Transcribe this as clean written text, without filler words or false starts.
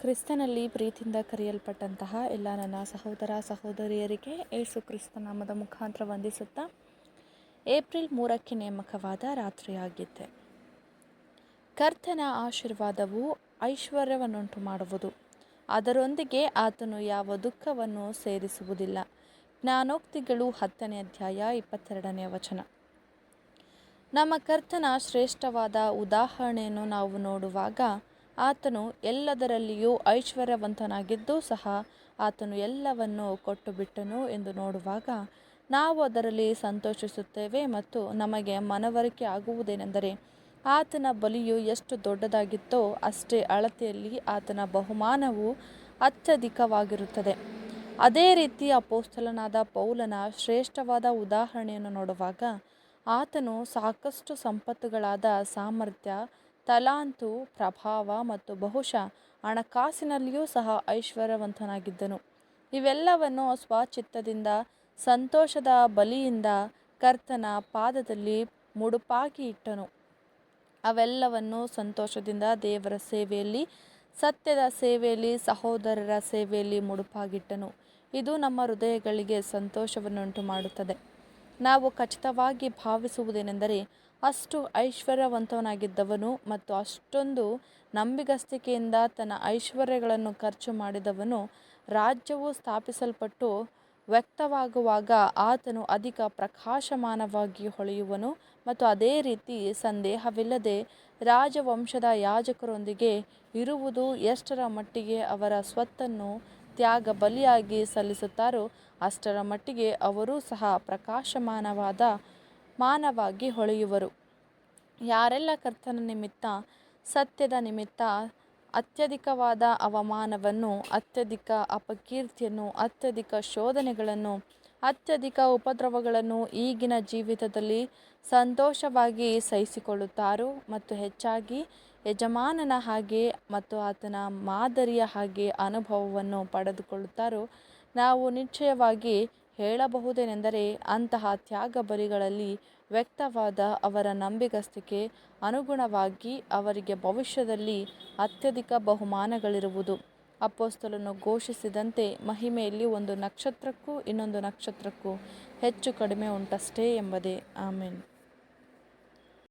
ಕ್ರಿಸ್ತನಲ್ಲಿ ಪ್ರೀತಿಯಿಂದ ಕರೆಯಲ್ಪಟ್ಟಂತಹ ಎಲ್ಲ ನನ್ನ ಸಹೋದರ ಸಹೋದರಿಯರಿಗೆ ಯೇಸು ಕ್ರಿಸ್ತ ನಾಮದ ಮುಖಾಂತರ ವಂದಿಸುತ್ತಾ ಏಪ್ರಿಲ್ 3ಕ್ಕೆ ನೇಮಕವಾದ ರಾತ್ರಿಯಾಗಿದ್ದೆ. ಕರ್ತನ ಆಶೀರ್ವಾದವು ಐಶ್ವರ್ಯವನ್ನುಂಟು ಮಾಡುವುದು, ಅದರೊಂದಿಗೆ ಆತನು ಯಾವ ದುಃಖವನ್ನು ಸೇರಿಸುವುದಿಲ್ಲ. ಜ್ಞಾನೋಕ್ತಿಗಳು 10ನೇ ಅಧ್ಯಾಯ 22ನೇ ವಚನ. ನಮ್ಮ ಕರ್ತನ ಶ್ರೇಷ್ಠವಾದ ಉದಾಹರಣೆಯನ್ನು ನಾವು ನೋಡುವಾಗ ಆತನು ಎಲ್ಲದರಲ್ಲಿಯೂ ಐಶ್ವರ್ಯವಂತನಾಗಿದ್ದು ಸಹ ಆತನು ಎಲ್ಲವನ್ನು ಕೊಟ್ಟು ಬಿಟ್ಟನು ಎಂದು ನೋಡುವಾಗ ನಾವು ಅದರಲ್ಲಿ ಸಂತೋಷಿಸುತ್ತೇವೆ. ಮತ್ತು ನಮಗೆ ಮನವರಿಕೆ ಆಗುವುದೇನೆಂದರೆ ಆತನ ಬಲಿಯು ಎಷ್ಟು ದೊಡ್ಡದಾಗಿತ್ತೋ ಅಷ್ಟೇ ಅಳತೆಯಲ್ಲಿ ಆತನ ಬಹುಮಾನವು ಅತ್ಯಧಿಕವಾಗಿರುತ್ತದೆ. ಅದೇ ರೀತಿ ಅಪೊಸ್ತಲನಾದ ಪೌಲನ ಶ್ರೇಷ್ಠವಾದ ಉದಾಹರಣೆಯನ್ನು ನೋಡುವಾಗ ಆತನು ಸಾಕಷ್ಟು ಸಂಪತ್ತುಗಳಾದ ಸಾಮರ್ಥ್ಯ, ತಲಾಂತು, ಪ್ರಭಾವ ಮತ್ತು ಬಹುಶಃ ಹಣಕಾಸಿನಲ್ಲಿಯೂ ಸಹ ಐಶ್ವರ್ಯವಂತನಾಗಿದ್ದನು. ಇವೆಲ್ಲವನ್ನು ಸ್ವಚಿತ್ತದಿಂದ ಸಂತೋಷದ ಬಲಿಯಿಂದ ಕರ್ತನ ಪಾದದಲ್ಲಿ ಮುಡುಪಾಗಿ ಇಟ್ಟನು. ಅವೆಲ್ಲವನ್ನು ಸಂತೋಷದಿಂದ ದೇವರ ಸೇವೆಯಲ್ಲಿ, ಸತ್ಯದ ಸೇವೆಯಲ್ಲಿ, ಸಹೋದರರ ಸೇವೆಯಲ್ಲಿ ಮುಡುಪಾಗಿಟ್ಟನು. ಇದು ನಮ್ಮ ಹೃದಯಗಳಿಗೆ ಸಂತೋಷವನ್ನುಂಟು ಮಾಡುತ್ತದೆ. ನಾವು ಖಚಿತವಾಗಿ ಭಾವಿಸುವುದೇನೆಂದರೆ ಅಷ್ಟು ಐಶ್ವರ್ಯವಂತನಾಗಿದ್ದವನು ಮತ್ತು ಅಷ್ಟೊಂದು ನಂಬಿಗಸ್ತಿಕೆಯಿಂದ ತನ್ನ ಐಶ್ವರ್ಯಗಳನ್ನು ಖರ್ಚು ಮಾಡಿದವನು ರಾಜ್ಯವು ಸ್ಥಾಪಿಸಲ್ಪಟ್ಟು ವ್ಯಕ್ತವಾಗುವಾಗ ಆತನು ಅಧಿಕ ಪ್ರಕಾಶಮಾನವಾಗಿ ಹೊಳೆಯುವನು. ಮತ್ತು ಅದೇ ರೀತಿ ಸಂದೇಹವಿಲ್ಲದೆ ರಾಜವಂಶದ ಯಾಜಕರೊಂದಿಗೆ ಇರುವುದು ಎಷ್ಟರ ಮಟ್ಟಿಗೆ ಅವರ ಸ್ವತ್ತನ್ನು ತ್ಯಾಗ ಬಲಿಯಾಗಿ ಸಲ್ಲಿಸುತ್ತಾರೋ ಅಷ್ಟರ ಮಟ್ಟಿಗೆ ಅವರೂ ಸಹ ಮಾನವಾಗಿ ಹೊಳೆಯುವರು. ಯಾರೆಲ್ಲ ಕರ್ತನ ನಿಮಿತ್ತ, ಸತ್ಯದ ನಿಮಿತ್ತ ಅತ್ಯಧಿಕವಾದ ಅವಮಾನವನ್ನು, ಅತ್ಯಧಿಕ ಅಪಕೀರ್ತಿಯನ್ನು, ಅತ್ಯಧಿಕ ಶೋಧನೆಗಳನ್ನು, ಅತ್ಯಧಿಕ ಉಪದ್ರವಗಳನ್ನು ಈಗಿನ ಜೀವಿತದಲ್ಲಿ ಸಂತೋಷವಾಗಿ ಸಹಿಸಿಕೊಳ್ಳುತ್ತಾರೋ ಮತ್ತು ಹೆಚ್ಚಾಗಿ ಯಜಮಾನನ ಹಾಗೆ ಮತ್ತು ಆತನ ಮಾದರಿಯ ಹಾಗೆ ಅನುಭವವನ್ನು ಪಡೆದುಕೊಳ್ಳುತ್ತಾರೋ, ನಾವು ನಿಶ್ಚಯವಾಗಿ ಹೇಳಬಹುದೇನೆಂದರೆ ಅಂತಹ ತ್ಯಾಗ ಬಲಿಗಳಲ್ಲಿ ವ್ಯಕ್ತವಾದ ಅವರ ನಂಬಿಗಸ್ತಿಕೆ ಅನುಗುಣವಾಗಿ ಅವರಿಗೆ ಭವಿಷ್ಯದಲ್ಲಿ ಅತ್ಯಧಿಕ ಬಹುಮಾನಗಳಿರುವುದು. ಅಪೊಸ್ತಲನು ಘೋಷಿಸಿದಂತೆ ಮಹಿಮೆಯಲ್ಲಿ ಒಂದು ನಕ್ಷತ್ರಕ್ಕೂ ಇನ್ನೊಂದು ನಕ್ಷತ್ರಕ್ಕೂ ಹೆಚ್ಚು ಕಡಿಮೆ ಉಂಟಷ್ಟೇ ಎಂಬುದೇ. ಆಮೆನ್.